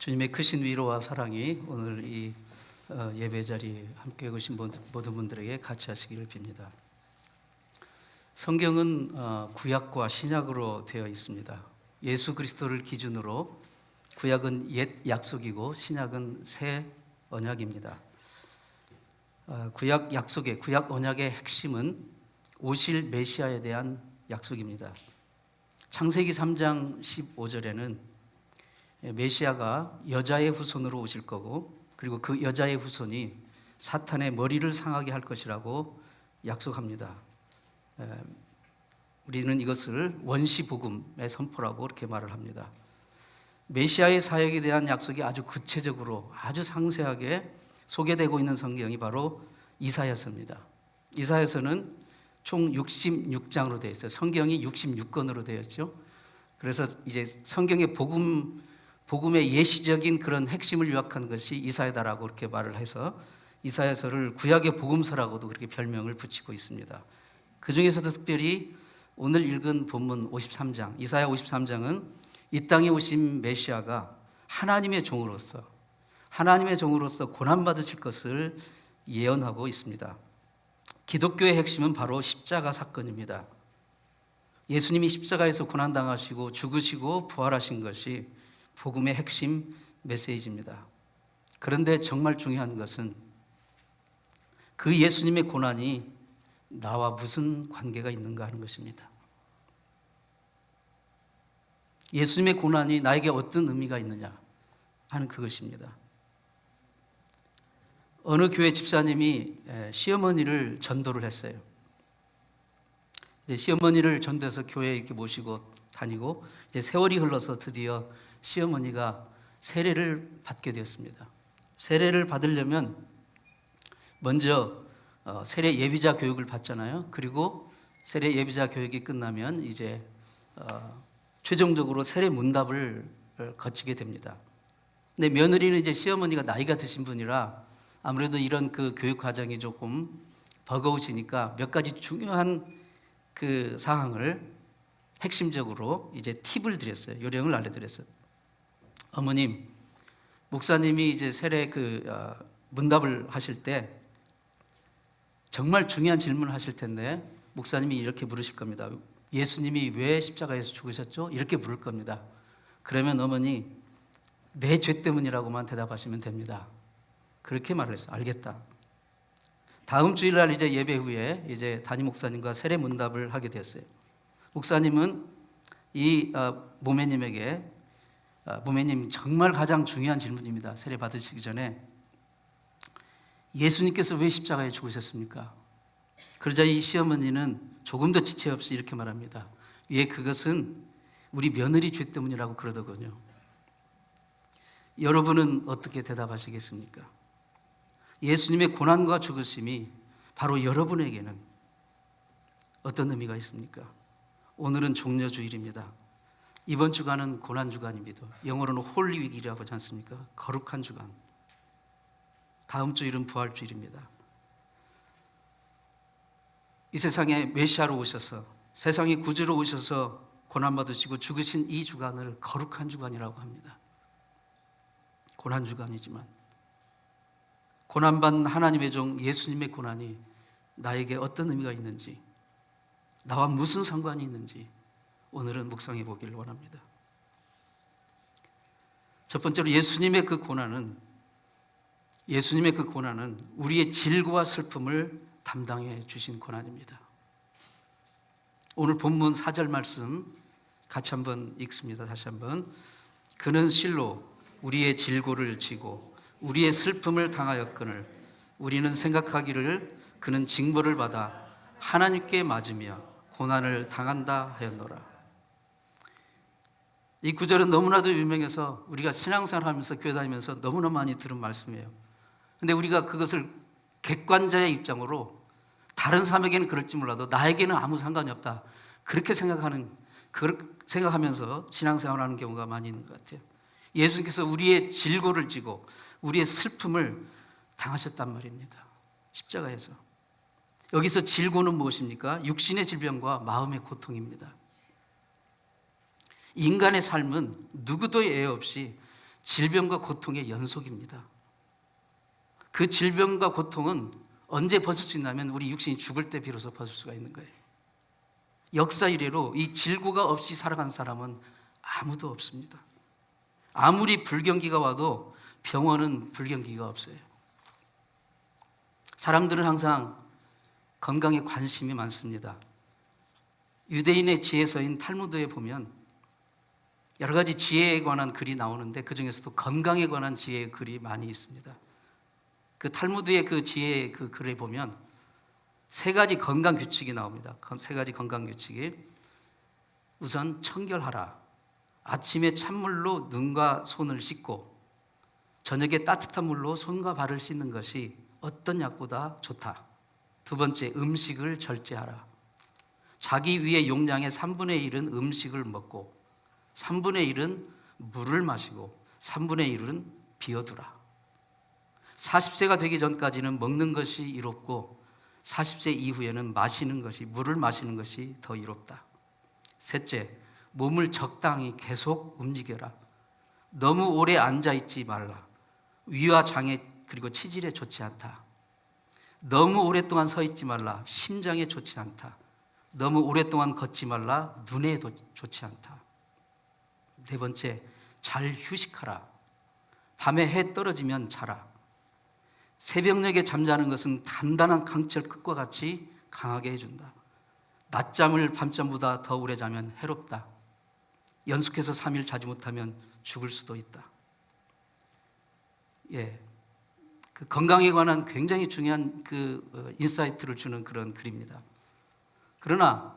주님의 크신 위로와 사랑이 오늘 이 예배 자리에 함께 오신 모든 분들에게 같이 하시기를 빕니다. 성경은 구약과 신약으로 되어 있습니다. 예수 그리스도를 기준으로 구약은 옛 약속이고 신약은 새 언약입니다. 구약 약속의 구약 언약의 핵심은 오실 메시아에 대한 약속입니다. 창세기 3장 15절에는 메시아가 여자의 후손으로 오실 거고, 그리고 그 여자의 후손이 사탄의 머리를 상하게 할 것이라고 약속합니다. 우리는 이것을 원시복음의 선포라고 그렇게 말을 합니다. 메시아의 사역에 대한 약속이 아주 구체적으로 아주 상세하게 소개되고 있는 성경이 바로 이사야서입니다. 이사야서는 총 66장으로 되어 있어요. 성경이 66권으로 되어 있죠. 그래서 이제 성경의 복음의 예시적인 그런 핵심을 요약한 것이 이사야다라고 그렇게 말을 해서 이사야서를 구약의 복음서라고도 그렇게 별명을 붙이고 있습니다. 그 중에서도 특별히 오늘 읽은 본문 53장, 이사야 53장은 이 땅에 오신 메시아가 하나님의 종으로서 고난받으실 것을 예언하고 있습니다. 기독교의 핵심은 바로 십자가 사건입니다. 예수님이 십자가에서 고난당하시고 죽으시고 부활하신 것이 복음의 핵심 메시지입니다. 그런데 정말 중요한 것은 그 예수님의 고난이 나와 무슨 관계가 있는가 하는 것입니다. 예수님의 고난이 나에게 어떤 의미가 있느냐 하는 그것입니다. 어느 교회 집사님이 시어머니를 전도를 했어요. 시어머니를 전도해서 교회에 이렇게 모시고 다니고 이제 세월이 흘러서 드디어 시어머니가 세례를 받게 되었습니다. 세례를 받으려면 먼저 세례 예비자 교육을 받잖아요. 그리고 세례 예비자 교육이 끝나면 이제 최종적으로 세례 문답을 거치게 됩니다. 근데 며느리는 이제 시어머니가 나이가 드신 분이라 아무래도 이런 그 교육 과정이 조금 버거우시니까 몇 가지 중요한 그 사항을 핵심적으로 이제 팁을 드렸어요. 요령을 알려드렸어요. 어머님, 목사님이 이제 세례 문답을 하실 때 정말 중요한 질문을 하실 텐데 목사님이 이렇게 물으실 겁니다. 예수님이 왜 십자가에서 죽으셨죠? 이렇게 물을 겁니다. 그러면 어머니, 내 죄 때문이라고만 대답하시면 됩니다. 그렇게 말을 했어요. 알겠다. 다음 주일날 이제 예배 후에 이제 담임 목사님과 세례 문답을 하게 됐어요. 목사님은 이 모매님에게 모매님 정말 가장 중요한 질문입니다. 세례 받으시기 전에 예수님께서 왜 십자가에 죽으셨습니까? 그러자 이 시어머니는 조금 더 지체 없이 이렇게 말합니다. 예, 그것은 우리 며느리 죄 때문이라고 그러더군요. 여러분은 어떻게 대답하시겠습니까? 예수님의 고난과 죽으심이 바로 여러분에게는 어떤 의미가 있습니까? 오늘은 종려주일입니다. 이번 주간은 고난주간입니다. 영어로는 홀리위기라고 하지 않습니까? 거룩한 주간. 다음 주일은 부활주일입니다. 이 세상에 메시아로 오셔서 세상의 구주로 오셔서 고난받으시고 죽으신 이 주간을 거룩한 주간이라고 합니다. 고난주간이지만 고난받는 하나님의 종 예수님의 고난이 나에게 어떤 의미가 있는지, 나와 무슨 상관이 있는지 오늘은 묵상해 보기를 원합니다. 첫 번째로 예수님의 그 고난은 우리의 질고와 슬픔을 담당해 주신 고난입니다. 오늘 본문 4절 말씀 같이 한번 읽습니다. 다시 한번. 그는 실로 우리의 질고를 지고 우리의 슬픔을 당하였거늘 우리는 생각하기를 그는 징벌을 받아 하나님께 맞으며 고난을 당한다 하였노라. 이 구절은 너무나도 유명해서 우리가 신앙생활하면서 교회 다니면서 너무나 많이 들은 말씀이에요. 그런데 우리가 그것을 객관자의 입장으로 다른 사람에게는 그럴지 몰라도 나에게는 아무 상관이 없다, 그렇게 생각하면서 신앙생활하는 경우가 많이 있는 것 같아요. 예수님께서 우리의 질고를 지고 우리의 슬픔을 당하셨단 말입니다. 십자가에서. 여기서 질고는 무엇입니까? 육신의 질병과 마음의 고통입니다. 인간의 삶은 누구도 예외 없이 질병과 고통의 연속입니다. 그 질병과 고통은 언제 벗을 수 있냐면 우리 육신이 죽을 때 비로소 벗을 수가 있는 거예요. 역사 이래로 이 질고가 없이 살아간 사람은 아무도 없습니다. 아무리 불경기가 와도 병원은 불경기가 없어요. 사람들은 항상 건강에 관심이 많습니다. 유대인의 지혜서인 탈무드에 보면 여러 가지 지혜에 관한 글이 나오는데 그 중에서도 건강에 관한 지혜의 글이 많이 있습니다. 그 탈무드의 그 지혜의 그 글에 보면 세 가지 건강 규칙이 나옵니다. 세 가지 건강 규칙이 우선 청결하라. 아침에 찬물로 눈과 손을 씻고 저녁에 따뜻한 물로 손과 발을 씻는 것이 어떤 약보다 좋다. 두 번째, 음식을 절제하라. 자기 위의 용량의 3분의 1은 음식을 먹고 3분의 1은 물을 마시고 3분의 1은 비워두라. 40세가 되기 전까지는 먹는 것이 이롭고 40세 이후에는 마시는 것이, 물을 마시는 것이 더 이롭다. 셋째, 몸을 적당히 계속 움직여라. 너무 오래 앉아있지 말라. 위와 장애 그리고 치질에 좋지 않다. 너무 오랫동안 서 있지 말라. 심장에 좋지 않다. 너무 오랫동안 걷지 말라. 눈에도 좋지 않다. 네 번째, 잘 휴식하라. 밤에 해 떨어지면 자라. 새벽녘에 잠자는 것은 단단한 강철 끝과 같이 강하게 해준다. 낮잠을 밤잠보다 더 오래 자면 해롭다. 연속해서 3일 자지 못하면 죽을 수도 있다. 그 건강에 관한 굉장히 중요한 그 인사이트를 주는 그런 글입니다. 그러나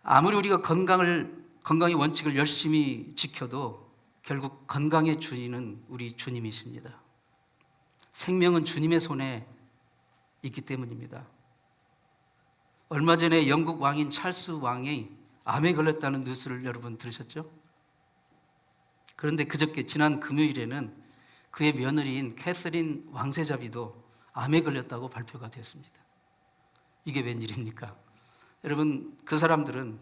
아무리 우리가 건강의 원칙을 열심히 지켜도 결국 건강의 주인은 우리 주님이십니다. 생명은 주님의 손에 있기 때문입니다. 얼마 전에 영국 왕인 찰스 왕이 암에 걸렸다는 뉴스를 여러분 들으셨죠? 그런데 그저께 지난 금요일에는 그의 며느리인 캐서린 왕세자비도 암에 걸렸다고 발표가 되었습니다. 이게 웬일입니까? 여러분, 그 사람들은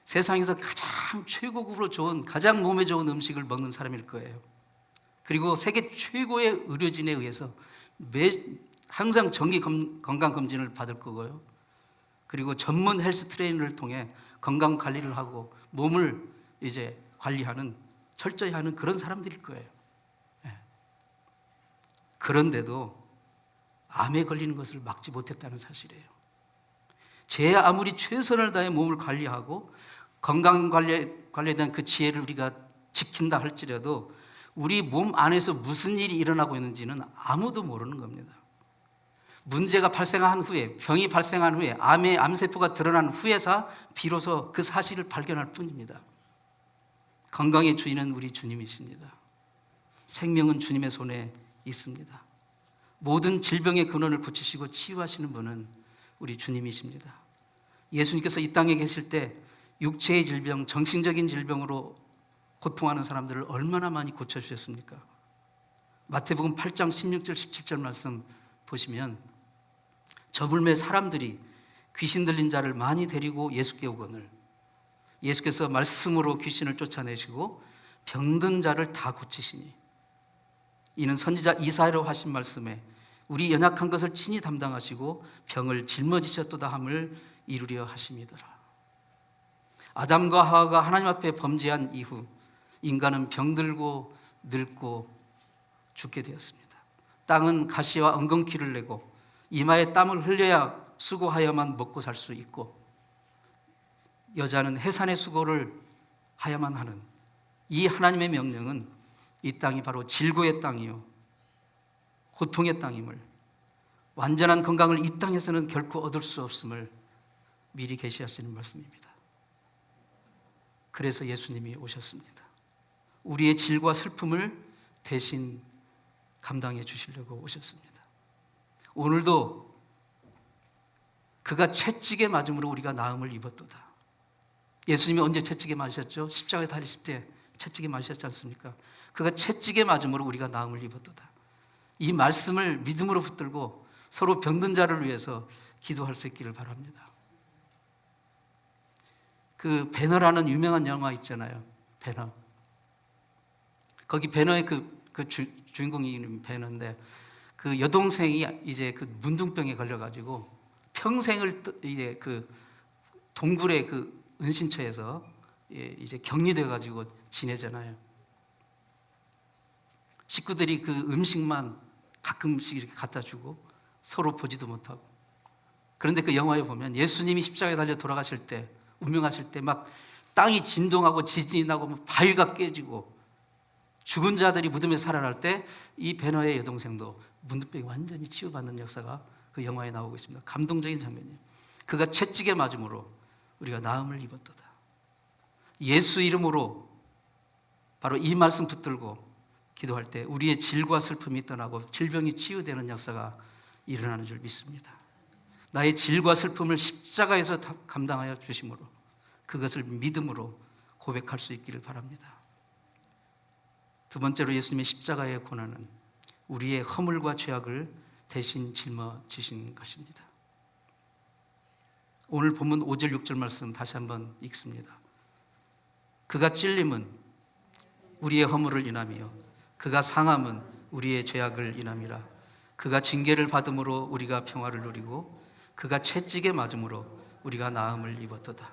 세상에서 가장 최고급으로 좋은, 가장 몸에 좋은 음식을 먹는 사람일 거예요. 그리고 세계 최고의 의료진에 의해서 항상 정기 건강검진을 받을 거고요. 그리고 전문 헬스 트레이너를 통해 건강 관리를 하고 몸을 이제 관리하는, 철저히 하는 그런 사람들일 거예요. 그런데도 암에 걸리는 것을 막지 못했다는 사실이에요. 제 아무리 최선을 다해 몸을 관리하고 건강 관리에 대한 그 지혜를 우리가 지킨다 할지라도 우리 몸 안에서 무슨 일이 일어나고 있는지는 아무도 모르는 겁니다. 문제가 발생한 후에, 병이 발생한 후에, 암세포가 드러난 후에서 비로소 그 사실을 발견할 뿐입니다. 건강의 주인은 우리 주님이십니다. 생명은 주님의 손에 있습니다. 모든 질병의 근원을 고치시고 치유하시는 분은 우리 주님이십니다. 예수님께서 이 땅에 계실 때 육체의 질병, 정신적인 질병으로 고통하는 사람들을 얼마나 많이 고쳐주셨습니까? 마태복음 8장 16절 17절 말씀 보시면 저물매 사람들이 귀신 들린 자를 많이 데리고 예수께 오거늘 예수께서 말씀으로 귀신을 쫓아내시고 병든 자를 다 고치시니 이는 선지자 이사야로 하신 말씀에 우리 연약한 것을 친히 담당하시고 병을 짊어지셨도다 함을 이루려 하심이더라. 아담과 하와가 하나님 앞에 범죄한 이후 인간은 병들고 늙고 죽게 되었습니다. 땅은 가시와 엉겅퀴를 내고 이마에 땀을 흘려야 수고하여만 먹고 살 수 있고 여자는 해산의 수고를 하야만 하는 이 하나님의 명령은 이 땅이 바로 질고의 땅이요 고통의 땅임을, 완전한 건강을 이 땅에서는 결코 얻을 수 없음을 미리 계시하시는 말씀입니다. 그래서 예수님이 오셨습니다. 우리의 질과 슬픔을 대신 감당해 주시려고 오셨습니다. 오늘도 그가 채찍에 맞음으로 우리가 나음을 입었도다. 예수님이 언제 채찍에 맞으셨죠? 십자가에 달리실 때 채찍에 맞으셨지 않습니까? 그가 채찍에 맞음으로 우리가 나음을 입었도다. 이 말씀을 믿음으로 붙들고 서로 병든 자를 위해서 기도할 수 있기를 바랍니다. 그 배너라는 유명한 영화 있잖아요. 배너. 거기 배너의 주인공이 배너인데 그 여동생이 이제 그 문둥병에 걸려가지고 평생을 이제 그 동굴의 그 은신처에서 이제 격리돼가지고 지내잖아요. 식구들이 그 음식만 가끔씩 이렇게 갖다 주고 서로 보지도 못하고. 그런데 그 영화에 보면 예수님이 십자가에 달려 돌아가실 때, 운명하실 때 막 땅이 진동하고 지진이 나고 막 바위가 깨지고 죽은 자들이 무덤에 살아날 때 이 배너의 여동생도 문둥병이 완전히 치유받는 역사가 그 영화에 나오고 있습니다. 감동적인 장면이에요. 그가 채찍에 맞음으로 우리가 나음을 입었도다. 예수 이름으로 바로 이 말씀 붙들고 기도할 때 우리의 질과 슬픔이 떠나고 질병이 치유되는 역사가 일어나는 줄 믿습니다. 나의 질과 슬픔을 십자가에서 감당하여 주심으로 그것을 믿음으로 고백할 수 있기를 바랍니다. 두 번째로 예수님의 십자가의 고난은 우리의 허물과 죄악을 대신 짊어지신 것입니다. 오늘 본문 5절 6절 말씀 다시 한번 읽습니다. 그가 찔림은 우리의 허물을 인하며 그가 상함은 우리의 죄악을 인함이라. 그가 징계를 받음으로 우리가 평화를 누리고 그가 채찍에 맞음으로 우리가 나음을 입었도다.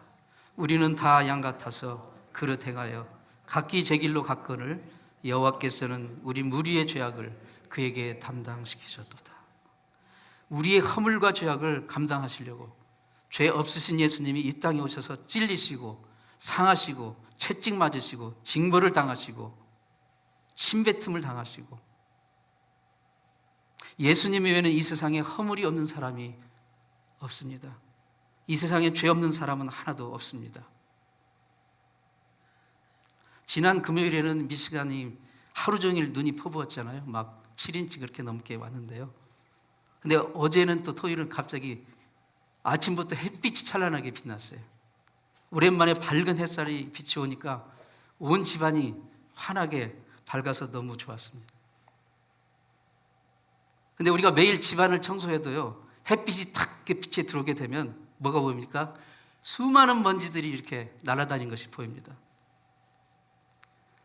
우리는 다 양 같아서 그릇 행하여 각기 제 길로 갔거늘 여호와께서는 우리 무리의 죄악을 그에게 담당시키셨도다. 우리의 허물과 죄악을 감당하시려고 죄 없으신 예수님이 이 땅에 오셔서 찔리시고 상하시고 채찍 맞으시고 징벌을 당하시고 침뱉음을 당하시고, 예수님 외에는 이 세상에 허물이 없는 사람이 없습니다. 이 세상에 죄 없는 사람은 하나도 없습니다. 지난 금요일에는 미시간이 하루 종일 눈이 퍼부었잖아요. 막 7인치 그렇게 넘게 왔는데요. 근데 어제는 또 토요일은 갑자기 아침부터 햇빛이 찬란하게 빛났어요. 오랜만에 밝은 햇살이 비치 오니까 온 집안이 환하게 밝아서 너무 좋았습니다. 근데 우리가 매일 집안을 청소해도요, 햇빛이 탁 빛에 들어오게 되면 뭐가 보입니까? 수많은 먼지들이 이렇게 날아다니는 것이 보입니다.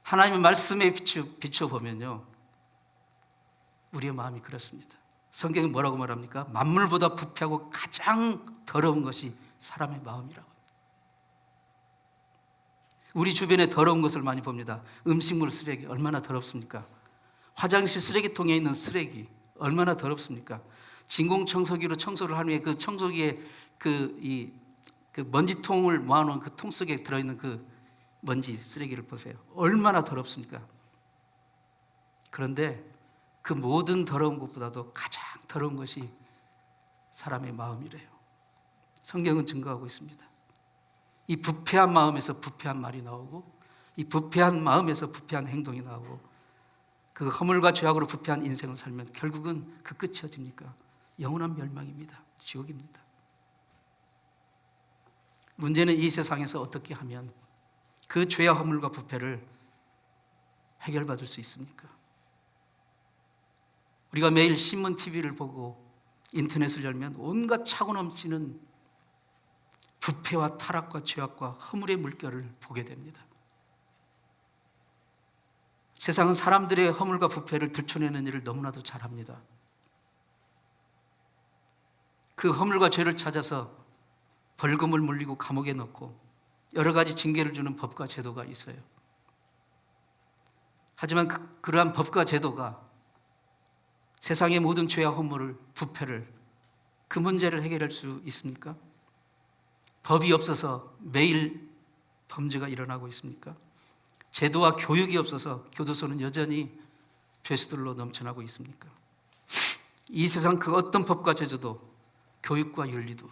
하나님의 말씀에 비춰보면요, 우리의 마음이 그렇습니다. 성경이 뭐라고 말합니까? 만물보다 부패하고 가장 더러운 것이 사람의 마음이라고. 우리 주변에 더러운 것을 많이 봅니다. 음식물 쓰레기 얼마나 더럽습니까? 화장실 쓰레기통에 있는 쓰레기 얼마나 더럽습니까? 진공청소기로 청소를 한 후에 그 청소기에 그 먼지통을 모아놓은 그 통 속에 들어있는 그 먼지 쓰레기를 보세요. 얼마나 더럽습니까? 그런데 그 모든 더러운 것보다도 가장 더러운 것이 사람의 마음이래요. 성경은 증거하고 있습니다. 이 부패한 마음에서 부패한 말이 나오고, 이 부패한 마음에서 부패한 행동이 나오고, 그 허물과 죄악으로 부패한 인생을 살면 결국은 그 끝이 어딥니까? 영원한 멸망입니다. 지옥입니다. 문제는 이 세상에서 어떻게 하면 그 죄와 허물과 부패를 해결받을 수 있습니까? 우리가 매일 신문, TV를 보고 인터넷을 열면 온갖 차고 넘치는 부패와 타락과 죄악과 허물의 물결을 보게 됩니다. 세상은 사람들의 허물과 부패를 들춰내는 일을 너무나도 잘합니다. 그 허물과 죄를 찾아서 벌금을 물리고 감옥에 넣고 여러 가지 징계를 주는 법과 제도가 있어요. 하지만 그러한 법과 제도가 세상의 모든 죄와 허물을, 부패를, 그 문제를 해결할 수 있습니까? 법이 없어서 매일 범죄가 일어나고 있습니까? 제도와 교육이 없어서 교도소는 여전히 죄수들로 넘쳐나고 있습니까? 이 세상 그 어떤 법과 제도도, 교육과 윤리도,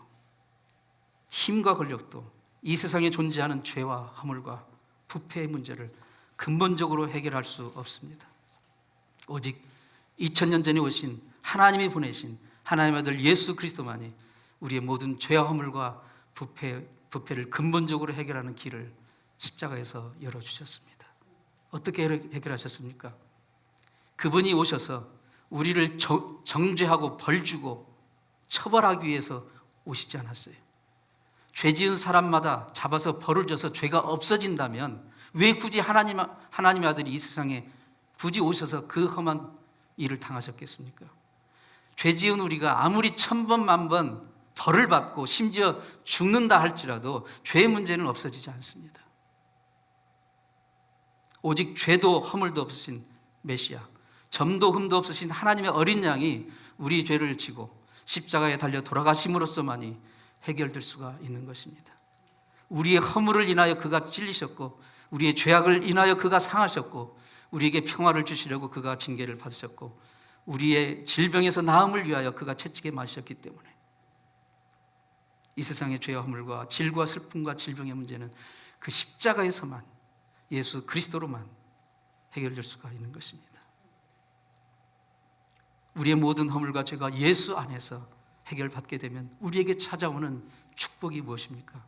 힘과 권력도 이 세상에 존재하는 죄와 허물과 부패의 문제를 근본적으로 해결할 수 없습니다. 오직 2000년 전에 오신 하나님이 보내신 하나님의 아들 예수 그리스도만이 우리의 모든 죄와 허물과 부패를 근본적으로 해결하는 길을 십자가에서 열어주셨습니다. 어떻게 해결하셨습니까? 그분이 오셔서 우리를 정죄하고 벌주고 처벌하기 위해서 오시지 않았어요. 죄 지은 사람마다 잡아서 벌을 줘서 죄가 없어진다면 왜 굳이 하나님의 아들이 이 세상에 굳이 오셔서 그 험한 일을 당하셨겠습니까? 죄 지은 우리가 아무리 1000번 만번 벌을 받고 심지어 죽는다 할지라도 죄의 문제는 없어지지 않습니다. 오직 죄도 허물도 없으신 메시아, 점도 흠도 없으신 하나님의 어린 양이 우리 죄를 지고 십자가에 달려 돌아가심으로써만이 해결될 수가 있는 것입니다. 우리의 허물을 인하여 그가 찔리셨고, 우리의 죄악을 인하여 그가 상하셨고, 우리에게 평화를 주시려고 그가 징계를 받으셨고, 우리의 질병에서 나음을 위하여 그가 채찍에 맞으셨기 때문에 이 세상의 죄와 허물과 질과 슬픔과 질병의 문제는 그 십자가에서만, 예수 그리스도로만 해결될 수가 있는 것입니다. 우리의 모든 허물과 죄가 예수 안에서 해결받게 되면 우리에게 찾아오는 축복이 무엇입니까?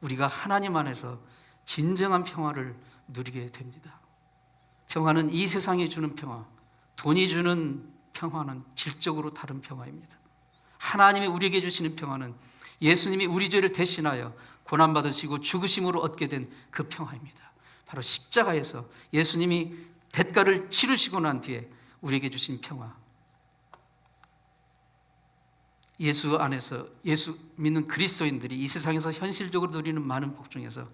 우리가 하나님 안에서 진정한 평화를 누리게 됩니다. 평화는 이 세상이 주는 평화, 돈이 주는 평화는 질적으로 다른 평화입니다. 하나님이 우리에게 주시는 평화는 예수님이 우리 죄를 대신하여 고난받으시고 죽으심으로 얻게 된 그 평화입니다. 바로 십자가에서 예수님이 대가를 치르시고 난 뒤에 우리에게 주신 평화, 예수 안에서, 예수 믿는 그리스도인들이 이 세상에서 현실적으로 누리는 많은 복 중에서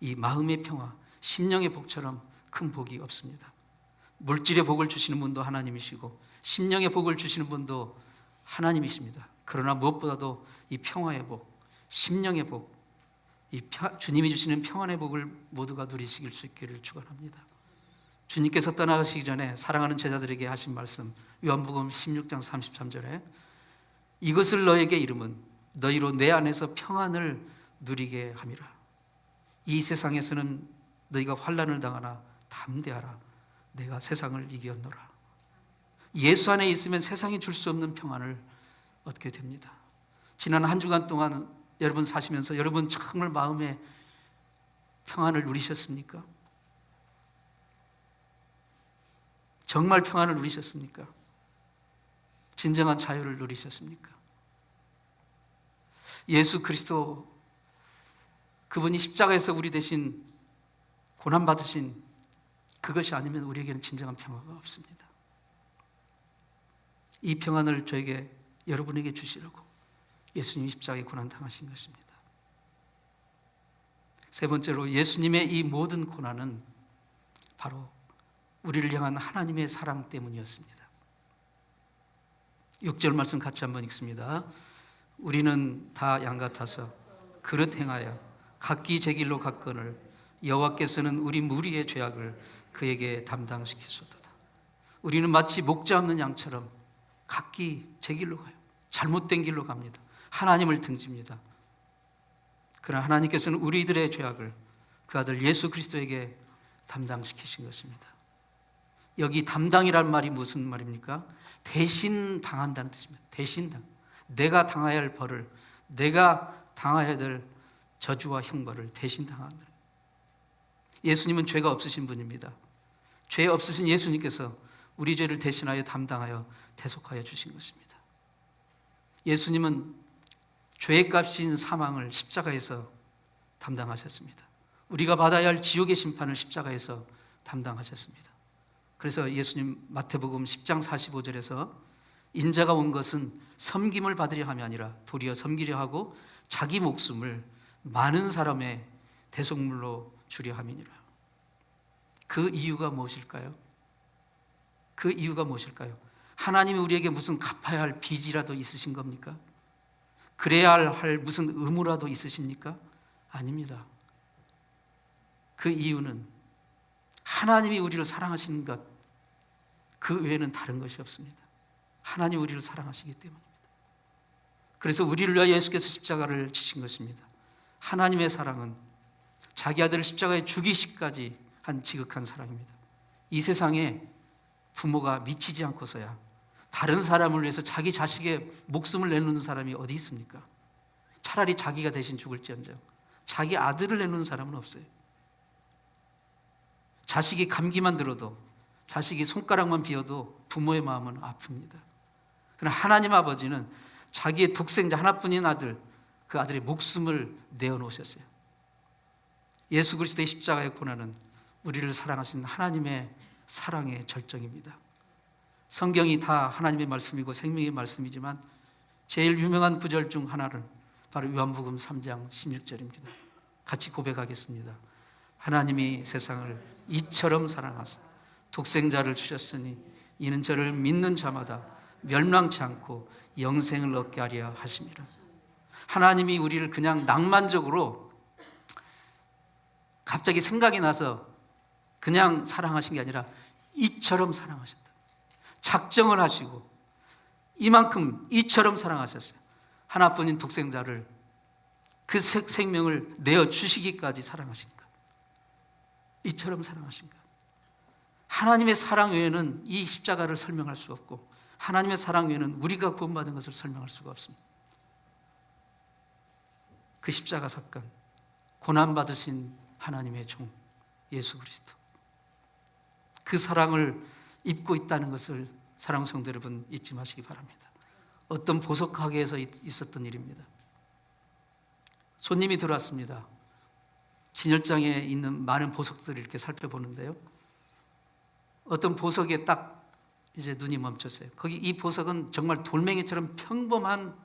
이 마음의 평화, 심령의 복처럼 큰 복이 없습니다. 물질의 복을 주시는 분도 하나님이시고 심령의 복을 주시는 분도 하나님이십니다. 그러나 무엇보다도 이 평화의 복, 심령의 복, 주님이 주시는 평안의 복을 모두가 누리실 수 있기를 축원합니다. 주님께서 떠나가시기 전에 사랑하는 제자들에게 하신 말씀, 요한복음 16장 33절에 이것을 너에게 이름은 너희로 내 안에서 평안을 누리게 함이라. 이 세상에서는 너희가 환난을 당하나 담대하라. 내가 세상을 이겼노라. 예수 안에 있으면 세상이 줄 수 없는 평안을 얻게 됩니다. 지난 한 주간 동안 여러분 사시면서 여러분 정말 마음에 평안을 누리셨습니까? 정말 평안을 누리셨습니까? 진정한 자유를 누리셨습니까? 예수 그리스도, 그분이 십자가에서 우리 대신 고난받으신 그것이 아니면 우리에게는 진정한 평화가 없습니다. 이 평안을 저에게, 여러분에게 주시려고 예수님이 십자가에 고난당하신 것입니다. 세 번째로, 예수님의 이 모든 고난은 바로 우리를 향한 하나님의 사랑 때문이었습니다. 6절 말씀 같이 한번 읽습니다. 우리는 다 양 같아서 그릇 행하여 각기 제 길로 갔거늘 여호와께서는 우리 무리의 죄악을 그에게 담당시키소도다. 우리는 마치 목자 없는 양처럼 각기 제 길로 가요. 잘못된 길로 갑니다. 하나님을 등집니다. 그러나 하나님께서는 우리들의 죄악을 그 아들 예수 그리스도에게 담당시키신 것입니다. 여기 담당이란 말이 무슨 말입니까? 대신 당한다는 뜻입니다. 대신 당. 내가 당해야 할 벌을, 내가 당해야 될 저주와 형벌을 대신 당한다. 예수님은 죄가 없으신 분입니다. 죄 없으신 예수님께서 우리 죄를 대신하여 담당하여 대속하여 주신 것입니다. 예수님은 죄의 값인 사망을 십자가에서 담당하셨습니다. 우리가 받아야 할 지옥의 심판을 십자가에서 담당하셨습니다. 그래서 예수님 마태복음 10장 45절에서 인자가 온 것은 섬김을 받으려 함이 아니라 도리어 섬기려 하고 자기 목숨을 많은 사람의 대속물로 주려 함이니라. 그 이유가 무엇일까요? 그 이유가 무엇일까요? 하나님이 우리에게 무슨 갚아야 할 빚이라도 있으신 겁니까? 그래야 할 무슨 의무라도 있으십니까? 아닙니다. 그 이유는 하나님이 우리를 사랑하시는 것, 그 외에는 다른 것이 없습니다. 하나님 우리를 사랑하시기 때문입니다. 그래서 우리를 위하여 예수께서 십자가를 지신 것입니다. 하나님의 사랑은 자기 아들을 십자가에 죽이시기까지 한 지극한 사랑입니다. 이 세상에 부모가 미치지 않고서야 다른 사람을 위해서 자기 자식의 목숨을 내놓는 사람이 어디 있습니까? 차라리 자기가 대신 죽을지언정 자기 아들을 내놓는 사람은 없어요. 자식이 감기만 들어도, 자식이 손가락만 비어도 부모의 마음은 아픕니다. 그러나 하나님 아버지는 자기의 독생자 하나뿐인 아들, 그 아들의 목숨을 내어놓으셨어요. 예수 그리스도의 십자가의 고난은 우리를 사랑하신 하나님의 사랑의 절정입니다. 성경이 다 하나님의 말씀이고 생명의 말씀이지만 제일 유명한 구절 중 하나는 바로 요한복음 3장 16절입니다. 같이 고백하겠습니다. 하나님이 세상을 이처럼 사랑하사 독생자를 주셨으니 이는 저를 믿는 자마다 멸망치 않고 영생을 얻게 하려 하심이라. 하나님이 우리를 그냥 낭만적으로 갑자기 생각이 나서 그냥 사랑하신 게 아니라 이처럼 사랑하셨다. 작정을 하시고 이만큼 이처럼 사랑하셨어요. 하나뿐인 독생자를 그 생명을 내어주시기까지 사랑하신 것. 이처럼 사랑하신 것. 하나님의 사랑 외에는 이 십자가를 설명할 수 없고 하나님의 사랑 외에는 우리가 구원받은 것을 설명할 수가 없습니다. 그 십자가 사건, 고난받으신 하나님의 종 예수 그리스도, 그 사랑을 입고 있다는 것을 사랑하는 성도 여러분 잊지 마시기 바랍니다. 어떤 보석 가게에서 있었던 일입니다. 손님이 들어왔습니다. 진열장에 있는 많은 보석들을 이렇게 살펴보는데요, 어떤 보석에 딱 이제 눈이 멈췄어요. 거기 이 보석은 정말 돌멩이처럼 평범한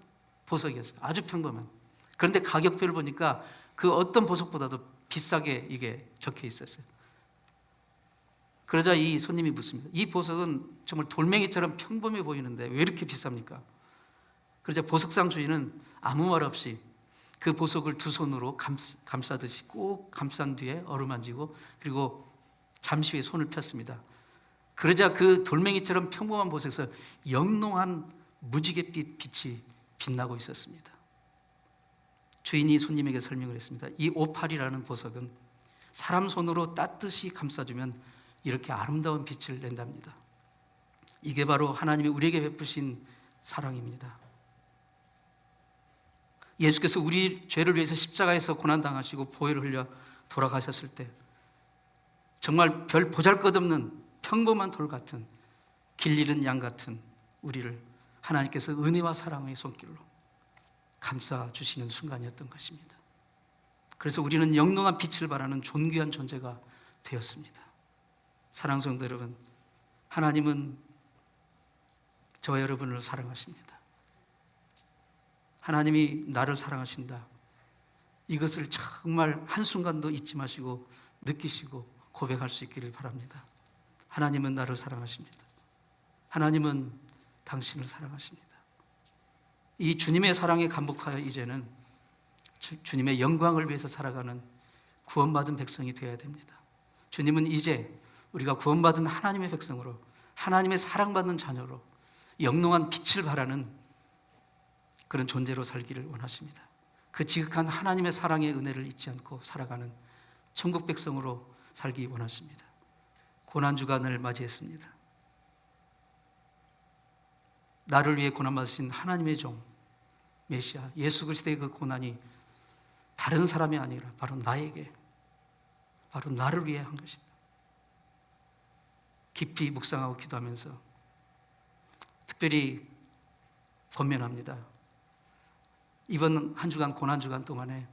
보석이었어요. 아주 평범한. 그런데 가격표를 보니까 그 어떤 보석보다도 비싸게 이게 적혀 있었어요. 그러자 이 손님이 묻습니다. 이 보석은 정말 돌멩이처럼 평범해 보이는데 왜 이렇게 비쌉니까? 그러자 보석상 주인은 아무 말 없이 그 보석을 두 손으로 감싸듯이 꼭 감싼 뒤에 어루만지고 그리고 잠시 후에 손을 폈습니다. 그러자 그 돌멩이처럼 평범한 보석에서 영롱한 무지갯빛 빛이 빛나고 있었습니다. 주인이 손님에게 설명을 했습니다. 이 오팔이라는 보석은 사람 손으로 따뜻이 감싸주면 이렇게 아름다운 빛을 낸답니다. 이게 바로 하나님이 우리에게 베푸신 사랑입니다. 예수께서 우리 죄를 위해서 십자가에서 고난당하시고 보혈을 흘려 돌아가셨을 때 정말 별 보잘것없는 평범한 돌 같은 길 잃은 양 같은 우리를 하나님께서 은혜와 사랑의 손길로 감싸주시는 순간이었던 것입니다. 그래서 우리는 영롱한 빛을 발하는 존귀한 존재가 되었습니다. 사랑하는 성도 여러분, 하나님은 저와 여러분을 사랑하십니다. 하나님이 나를 사랑하신다. 이것을 정말 한순간도 잊지 마시고 느끼시고 고백할 수 있기를 바랍니다. 하나님은 나를 사랑하십니다. 하나님은 당신을 사랑하십니다. 이 주님의 사랑에 감복하여 이제는 주님의 영광을 위해서 살아가는 구원받은 백성이 되어야 됩니다. 주님은 이제 우리가 구원받은 하나님의 백성으로 하나님의 사랑받는 자녀로 영롱한 빛을 발하는 그런 존재로 살기를 원하십니다. 그 지극한 하나님의 사랑의 은혜를 잊지 않고 살아가는 천국 백성으로 살기 원하십니다. 고난주간을 맞이했습니다. 나를 위해 고난받으신 하나님의 종 메시아 예수 그리스도의 그 고난이 다른 사람이 아니라 바로 나에게, 바로 나를 위해 한 것이다. 깊이 묵상하고 기도하면서 특별히 권면합니다. 이번 한 주간 고난주간 동안에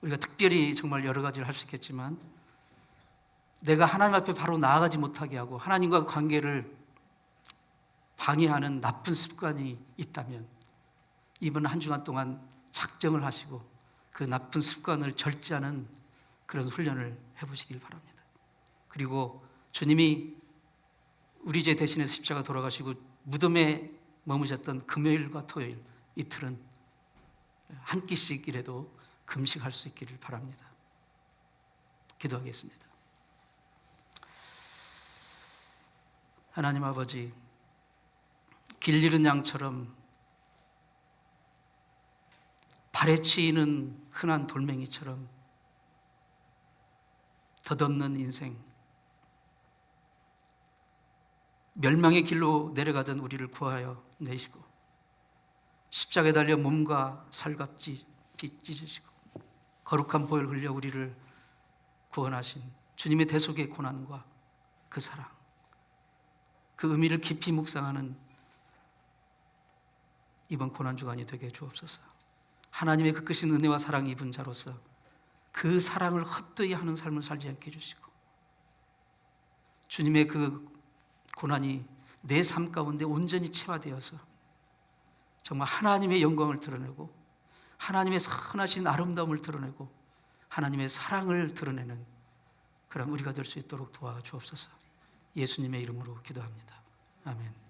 우리가 특별히 정말 여러 가지를 할 수 있겠지만 내가 하나님 앞에 바로 나아가지 못하게 하고 하나님과 관계를 방해하는 나쁜 습관이 있다면 이번 한 주간 동안 작정을 하시고 그 나쁜 습관을 절제하는 그런 훈련을 해보시길 바랍니다. 그리고 주님이 우리 죄 대신해서 십자가 돌아가시고 무덤에 머무셨던 금요일과 토요일 이틀은 한 끼씩이라도 금식할 수 있기를 바랍니다. 기도하겠습니다. 하나님 아버지, 길 잃은 양처럼 발에 치이는 흔한 돌멩이처럼 덧없는 인생, 멸망의 길로 내려가던 우리를 구하여 내시고 십자가에 달려 몸과 살갑지 찢으시고 거룩한 보혈 흘려 우리를 구원하신 주님의 대속의 고난과 그 사랑, 그 의미를 깊이 묵상하는 이번 고난주간이 되게 주옵소서. 하나님의 그 크신 은혜와 사랑을 입은 자로서 그 사랑을 헛되이 하는 삶을 살지 않게 해주시고 주님의 그 고난이 내 삶 가운데 온전히 체화되어서 정말 하나님의 영광을 드러내고 하나님의 선하신 아름다움을 드러내고 하나님의 사랑을 드러내는 그런 우리가 될 수 있도록 도와주옵소서. 예수님의 이름으로 기도합니다. 아멘.